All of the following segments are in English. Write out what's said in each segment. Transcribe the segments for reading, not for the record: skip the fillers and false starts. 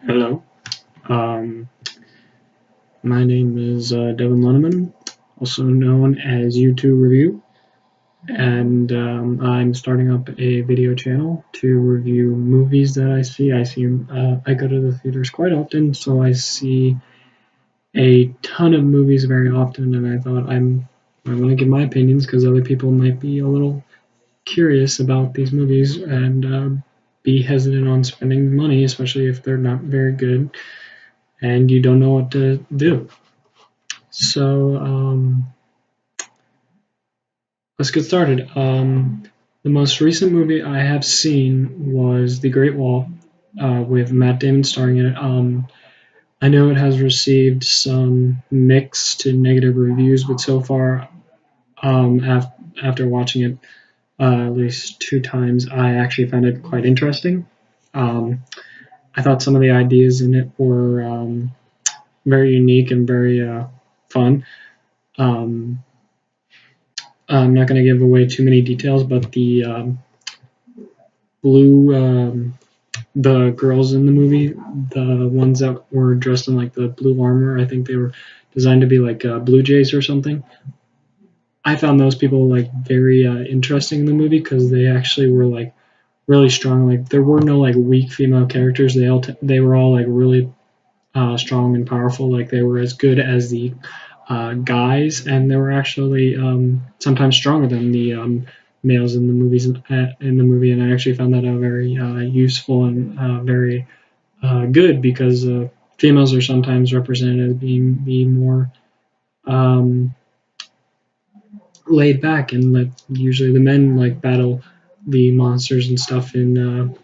Hello. Um, my name is Devin Lunneman, also known as YouTube Review, and I'm starting up a video channel to review movies that I see. I go to the theaters quite often, so I see a ton of movies very often, and I thought I want to give my opinions because other people might be a little curious about these movies and be hesitant on spending money, especially if they're not very good and you don't know what to do. So let's get started. The most recent movie I have seen was The Great Wall with Matt Damon starring in it. I know it has received some mixed to negative reviews, but so far, after watching it at least two times, I actually found it quite interesting. Um, I thought some of the ideas in it were very unique and very fun. Um, I'm not going to give away too many details, but blue, the girls in the movie, the ones that were dressed in like the blue armor, I think they were designed to be like Blue Jays or something. I found those people like very interesting in the movie because they actually were like really strong. Like there were no like weak female characters. They were all like really strong and powerful. Like they were as good as the guys, and they were actually sometimes stronger than the males in the movie. And I actually found that very useful and very good because females are sometimes represented as being more um, laid back and let usually the men like battle the monsters and stuff in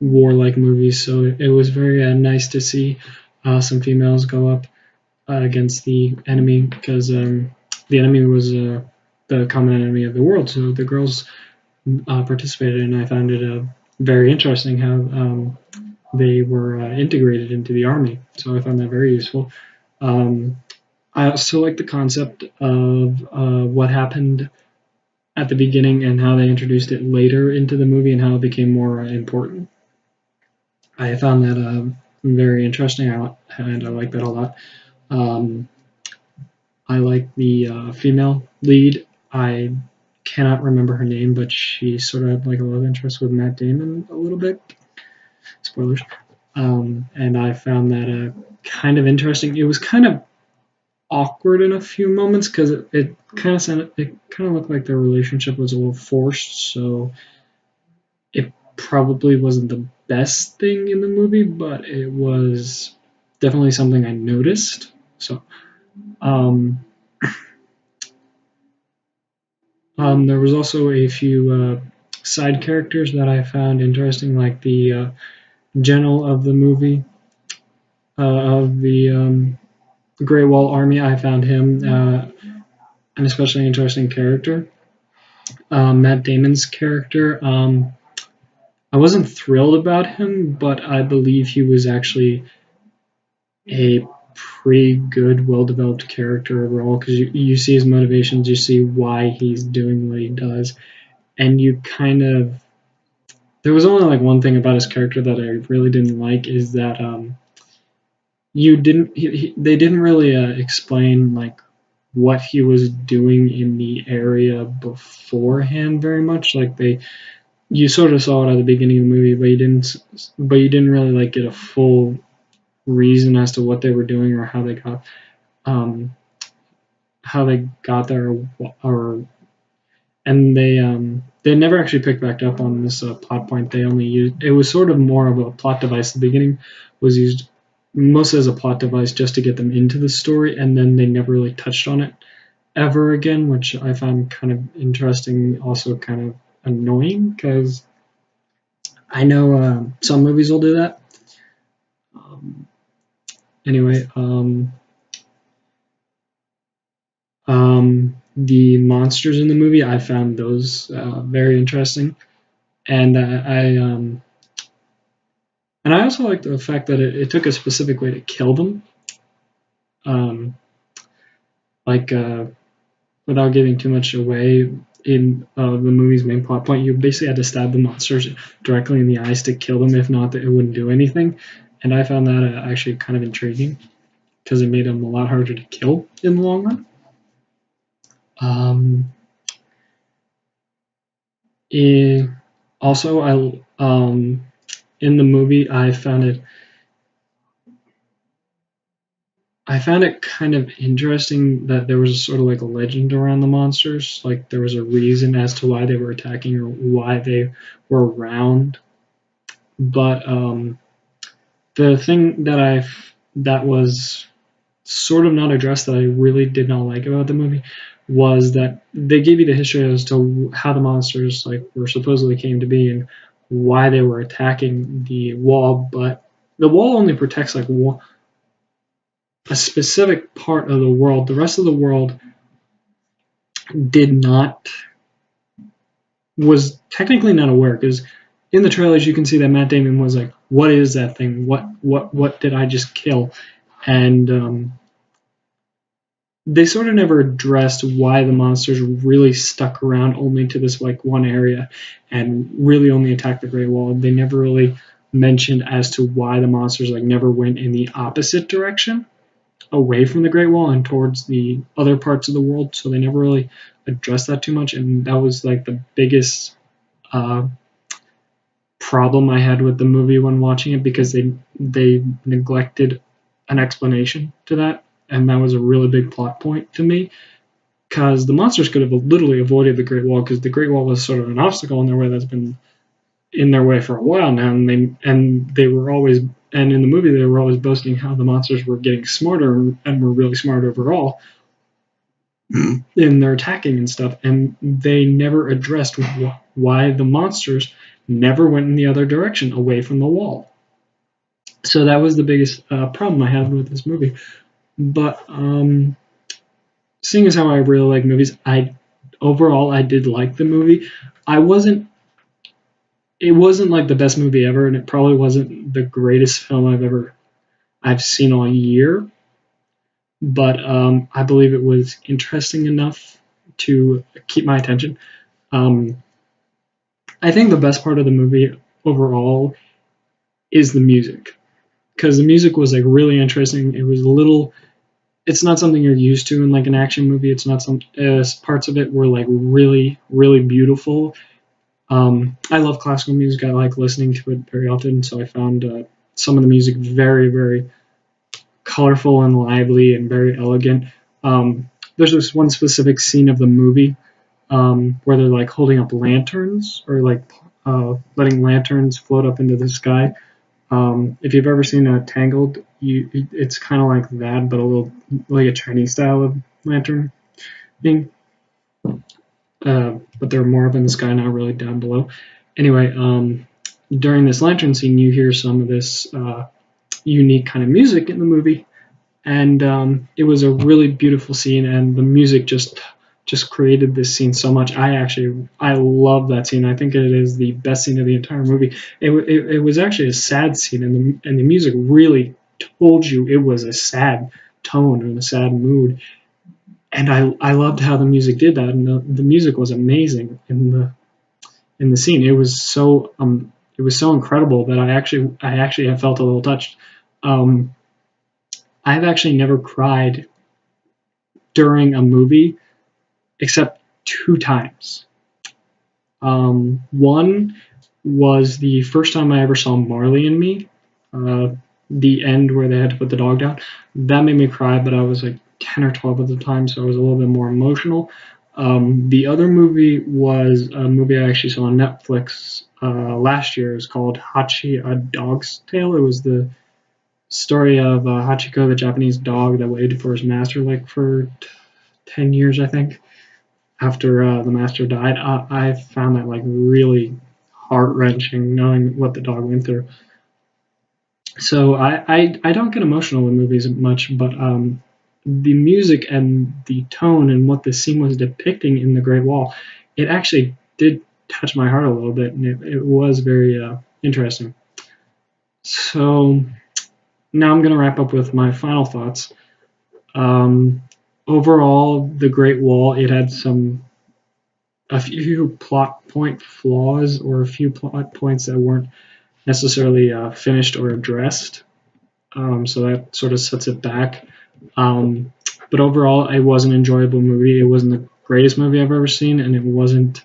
warlike movies. So it was very nice to see some females go up against the enemy because the enemy was the common enemy of the world. So the girls participated, and I found it very interesting how they were integrated into the army. So I found that very useful. Um, I also like the concept of what happened at the beginning and how they introduced it later into the movie and how it became more important. I found that very interesting, and I like that a lot. Um, I like the female lead. I cannot remember her name, but she sort of had like a love interest with Matt Damon a little bit. Spoilers. And I found that kind of interesting. It was kind of awkward in a few moments because it kind of looked like their relationship was a little forced. So it probably wasn't the best thing in the movie, but it was definitely something I noticed. So um, there was also a few side characters that I found interesting, like the general of the movie of the Great Wall Army. I found him an especially interesting character. Matt Damon's character. I wasn't thrilled about him, but I believe he was actually a pretty good, well-developed character overall because you see his motivations, you see why he's doing what he does, and you kind of there was only like one thing about his character that I really didn't like is that you didn't they didn't really explain like what he was doing in the area beforehand very much. Like they you sort of saw it at the beginning of the movie, but you didn't really like get a full reason as to what they were doing or um how they got there or and they never actually picked back up on this plot point. They only used it was sort of more of a plot device. The beginning was used mostly as a plot device just to get them into the story, and then they never really touched on it ever again, which I found kind of interesting, also kind of annoying because I know some movies will do that. Um, anyway, the monsters in the movie, I found those very interesting, and and I also like the fact that it took a specific way to kill them, um, like without giving too much away in the movie's main plot point. You basically had to stab the monsters directly in the eyes to kill them. If not, it wouldn't do anything. and I found that actually kind of intriguing because it made them a lot harder to kill in the long run. Um, eh, Also, in the movie I found it kind of interesting that there was sort of like a legend around the monsters. Like there was a reason as to why they were attacking or why they were around. But the thing that was sort of not addressed that I really did not like about the movie was that they gave you the history as to how the monsters like were supposedly came to be and why they were attacking the wall, but the wall only protects like a specific part of the world. The rest of the world did not was technically not aware because in the trailers you can see that Matt Damon was like, "What is that thing? What did I just kill?" And they sort of never addressed why the monsters really stuck around only to this like one area and really only attacked the Great Wall. They never really mentioned as to why the monsters like never went in the opposite direction away from the Great Wall and towards the other parts of the world. So they never really addressed that too much, and that was like the biggest uh, problem I had with the movie when watching it because they neglected an explanation to that, and that was a really big plot point to me because the monsters could have literally avoided the Great Wall because the Great Wall was sort of an obstacle in their way that's been in their way for a while now, and they were always and in the movie they were always boasting how the monsters were getting smarter and were really smart overall in their attacking and stuff, and they never addressed why the monsters never went in the other direction away from the wall. So that was the biggest problem I had with this movie. But seeing as how I really like movies, I did like the movie. I wasn't. It wasn't like the best movie ever, and it probably wasn't the greatest film I've seen all year. But I believe it was interesting enough to keep my attention. Um, I think the best part of the movie overall is the music because the music was like really interesting. It was a little. It's not something you're used to in like an action movie. It's not some parts of it were like really really beautiful. I love classical music. I like listening to it very often, so I found some of the music very very colorful and lively and very elegant. There's this one specific scene of the movie where they're like holding up lanterns or like letting lanterns float up into the sky. If you've ever seen Tangled, it's kind of like that, but a little like a Chinese style of lantern thing. But they're more up in the sky, not really down below. Anyway, during this lantern scene, you hear some of this unique kind of music in the movie, and it was a really beautiful scene, and the music just created this scene so much. I love that scene. I think it is the best scene of the entire movie. It was actually a sad scene, and the music really told you it was a sad tone and a sad mood. And I loved how the music did that, and the music was amazing in the scene. It was so incredible that I actually have felt a little touched. Um, I've actually never cried during a movie except two times. One was the first time I ever saw Marley and Me, uh, the end where they had to put the dog down. That made me cry, but I was like 10 or 12 at the time, so I was a little bit more emotional. The other movie was a movie I actually saw on Netflix last year. It was called Hachi, A Dog's Tale. It was the story of Hachiko, the Japanese dog that waited for his master like for 10 years, I think, after the master died. I found that like really heart wrenching, knowing what the dog went through. So I don't get emotional with movies much, but the music and the tone and what the scene was depicting in the Great Wall, it actually did touch my heart a little bit, and it was very interesting. So now I'm going to wrap up with my final thoughts. Um, Overall, the Great Wall, it had a few plot point flaws or a few plot points that weren't necessarily finished or addressed. so that sort of sets it back. Um, but overall, it was an enjoyable movie. It wasn't the greatest movie I've ever seen, and it wasn't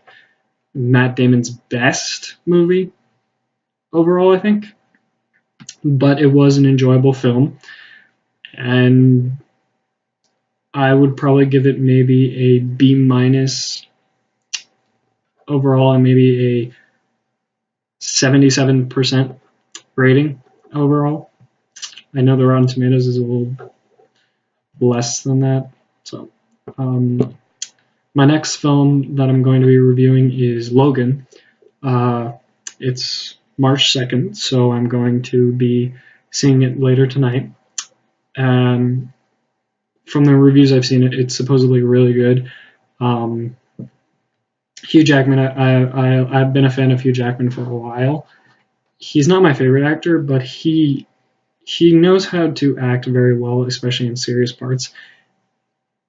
Matt Damon's best movie overall, I think. But it was an enjoyable film, and I would probably give it maybe a B minus overall, and maybe a 77% rating overall. I know the Rotten Tomatoes is a little less than that. So, my next film that I'm going to be reviewing is Logan. Uh, it's March 2nd, so I'm going to be seeing it later tonight. From the reviews I've seen, it's supposedly really good. Um, Hugh Jackman, I've been a fan of Hugh Jackman for a while. He's not my favorite actor, but he knows how to act very well, especially in serious parts.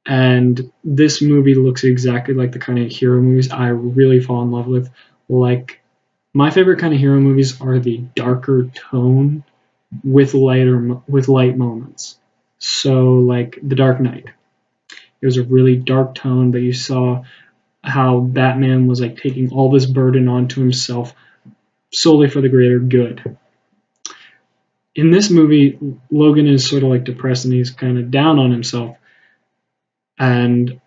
And this movie looks exactly like the kind of hero movies I really fall in love with. Like, my favorite kind of hero movies are the darker tone with light moments. So, like The Dark Knight, it was a really dark tone, but you saw how Batman was like taking all this burden onto himself solely for the greater good. In this movie, Logan is sort of like depressed and he's kind of down on himself, and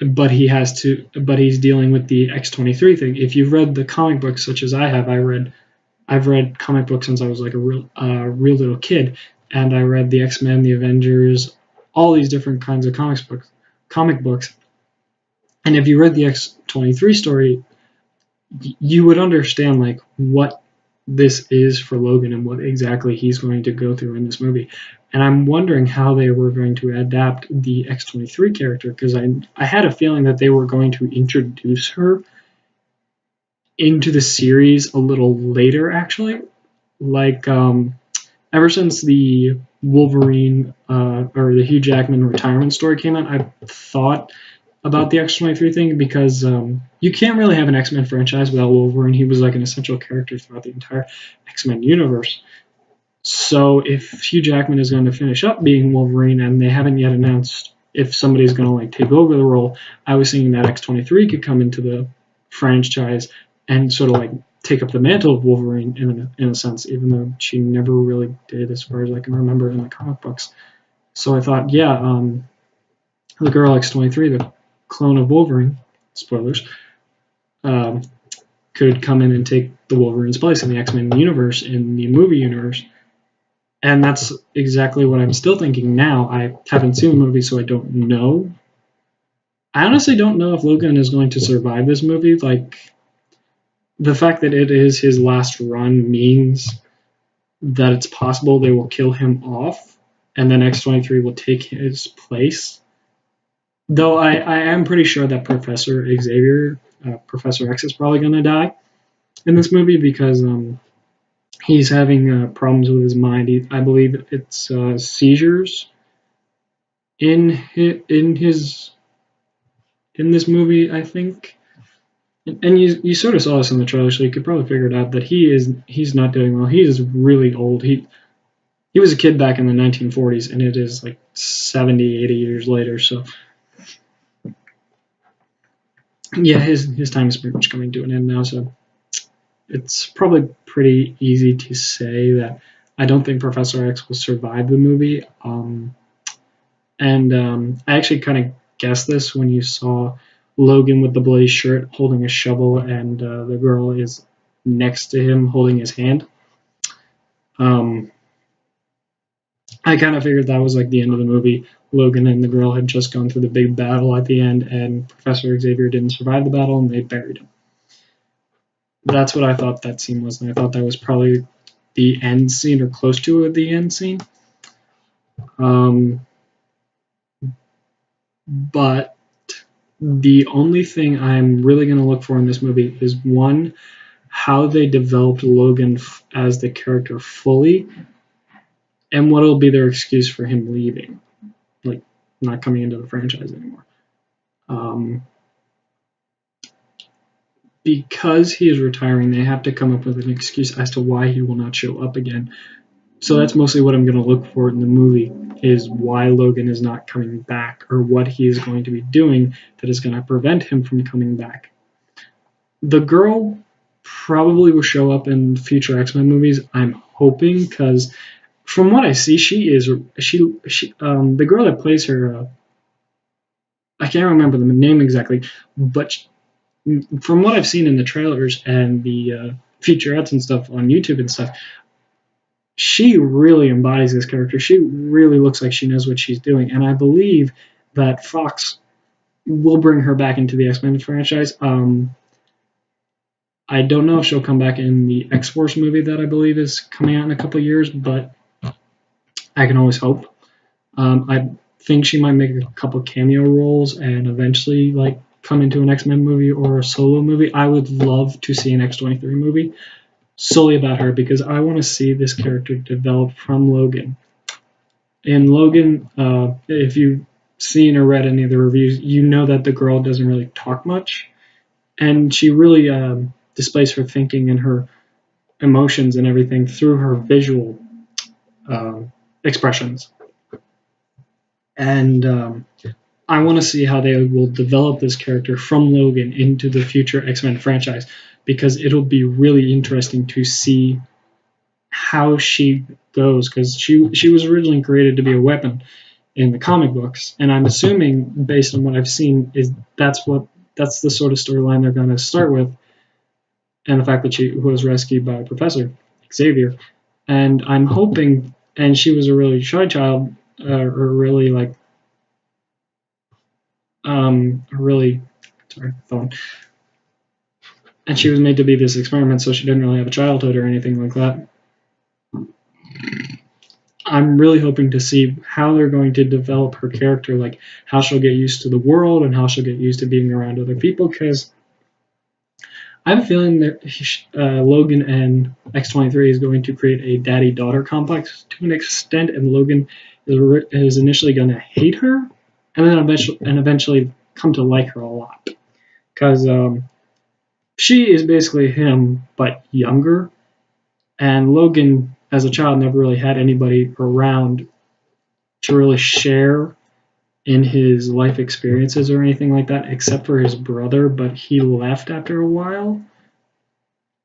but he's dealing with the X-23 thing. If you've read the comic books, such as I have, I've read comic books since I was like a real little kid, and I read the X-Men, the Avengers, all these different kinds of comic books. And if you read the X-23 story, you would understand like what this is for Logan and what exactly he's going to go through in this movie. And I'm wondering how they were going to adapt the X-23 character, because I had a feeling that they were going to introduce her into the series a little later, actually. Like, ever since the Wolverine or the Hugh Jackman retirement story came out, I thought about the X-23 thing, because you can't really have an X-Men franchise without Wolverine. He was like an essential character throughout the entire X-Men universe. So if Hugh Jackman is going to finish up being Wolverine and they haven't yet announced if somebody's going to like take over the role, I was thinking that X-23 could come into the franchise and sort of like take up the mantle of Wolverine in a sense, even though she never really did, as far as I can remember in the comic books. So I thought, yeah, the girl X-23, the clone of Wolverine, spoilers, um, could come in and take the Wolverine's place in the X-Men universe, in the movie universe. And that's exactly what I'm still thinking now. I haven't seen the movie, so I don't know. I honestly don't know if Logan is going to survive this movie. Like, the fact that it is his last run means that it's possible they will kill him off, and then X-23 will take his place. Though I am pretty sure that Professor Xavier, Professor X, is probably going to die in this movie, because he's having problems with his mind. I believe it's seizures in this movie, I think. And you sort of saw this in the trailer, so you could probably figure it out that he's not doing well. He is really old. He was a kid back in the 1940s, and it is like 70, 80 years later. So yeah, his time is pretty much coming to an end now. So it's probably pretty easy to say that I don't think Professor X will survive the movie. I actually kind of guessed this when you saw Logan with the bloody shirt holding a shovel, and the girl is next to him holding his hand. I kind of figured that was like the end of the movie. Logan and the girl had just gone through the big battle at the end, and Professor Xavier didn't survive the battle, and they buried him. That's what I thought that scene was, and I thought that was probably the end scene or close to the end scene. But the only thing I'm really going to look for in this movie is, one, how they developed Logan as the character fully, and what will be their excuse for him leaving, like not coming into the franchise anymore. Because he is retiring, they have to come up with an excuse as to why he will not show up again. So that's mostly what I'm going to look for in the movie, is why Logan is not coming back, or what he is going to be doing that is going to prevent him from coming back. The girl probably will show up in future X-Men movies, I'm hoping, because from what I see, the girl that plays her, I can't remember the name exactly, but from what I've seen in the trailers and the featurettes and stuff on YouTube and stuff, she really embodies this character. She really looks like she knows what she's doing, and I believe that Fox will bring her back into the X-Men franchise. I don't know if she'll come back in the X-Force movie that I believe is coming out in a couple of years, but I can always hope. I think she might make a couple cameo roles and eventually like come into an X-Men movie or a solo movie. I would love to see an X-23 movie solely about her, because I want to see this character develop from Logan. In Logan, if you've seen or read any of the reviews, you know that the girl doesn't really talk much, and she really displays her thinking and her emotions and everything through her visual expressions. And I want to see how they will develop this character from Logan into the future X-Men franchise, because it'll be really interesting to see how she goes, because she was originally created to be a weapon in the comic books, and I'm assuming, based on what I've seen, is that's the sort of storyline they're going to start with, and the fact that she was rescued by Professor Xavier, and I'm hoping, and she was a really shy child, or really like really, sorry, phone. And she was made to be this experiment, so she didn't really have a childhood or anything like that. I'm really hoping to see how they're going to develop her character, like how she'll get used to the world and how she'll get used to being around other people, because I have a feeling that Logan and X-23 is going to create a daddy-daughter complex to an extent, and Logan is initially going to hate her, and then eventually come to like her a lot, because she is basically him but younger, and Logan as a child never really had anybody around to really share in his life experiences or anything like that, except for his brother, but he left after a while,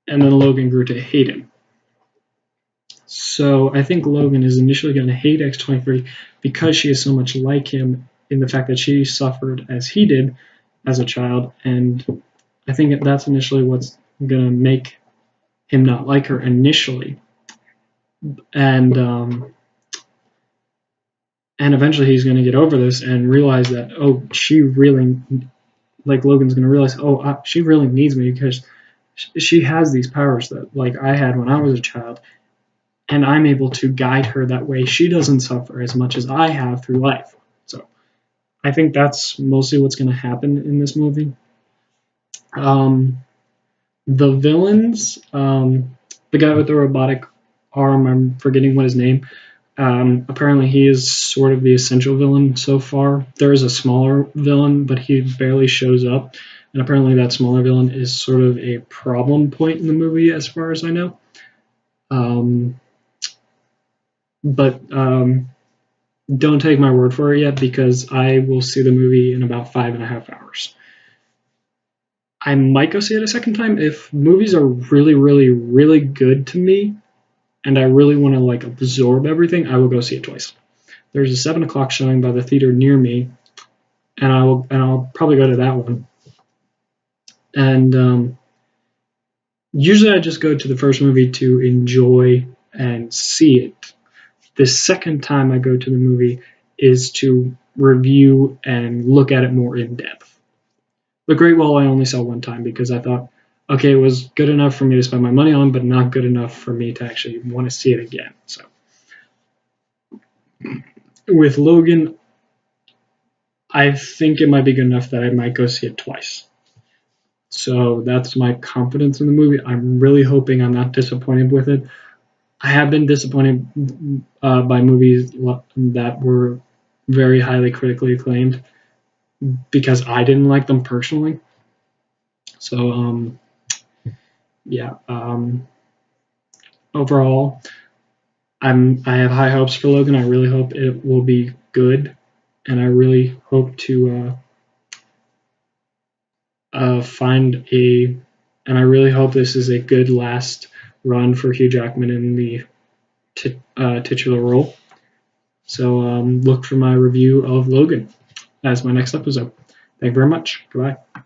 and then Logan grew to hate him. So I think Logan is initially going to hate X-23 because she is so much like him in the fact that she suffered as he did as a child, and I think that's initially what's going to make him not like her initially. And eventually he's going to get over this and realize that, oh, she really, like Logan's going to realize, oh, she really needs me, because she has these powers that like I had when I was a child, and I'm able to guide her that way. She doesn't suffer as much as I have through life. So I think that's mostly what's going to happen in this movie. The villains, the guy with the robotic arm, I'm forgetting what his name. Apparently he is sort of the essential villain so far. There is a smaller villain, but he barely shows up. And apparently that smaller villain is sort of a problem point in the movie, as far as I know. But don't take my word for it yet, because I will see the movie in about 5.5 hours. I might go see it a second time if movies are really, really, really good to me, and I really want to like absorb everything. I will go see it twice. There's a 7 o'clock showing by the theater near me, and I'll probably go to that one. And usually I just go to the first movie to enjoy and see it. The second time I go to the movie is to review and look at it more in depth. The Great Wall I only saw one time because I thought, okay, it was good enough for me to spend my money on, but not good enough for me to actually want to see it again. So with Logan, I think it might be good enough that I might go see it twice. So that's my confidence in the movie. I'm really hoping I'm not disappointed with it. I have been disappointed by movies that were very highly critically acclaimed because I didn't like them personally. So, yeah. Overall, I have high hopes for Logan. I really hope it will be good, and I really hope to find a, and I really hope this is a good last run for Hugh Jackman in the titular role. So look for my review of Logan as my next episode. Thank you very much. Goodbye.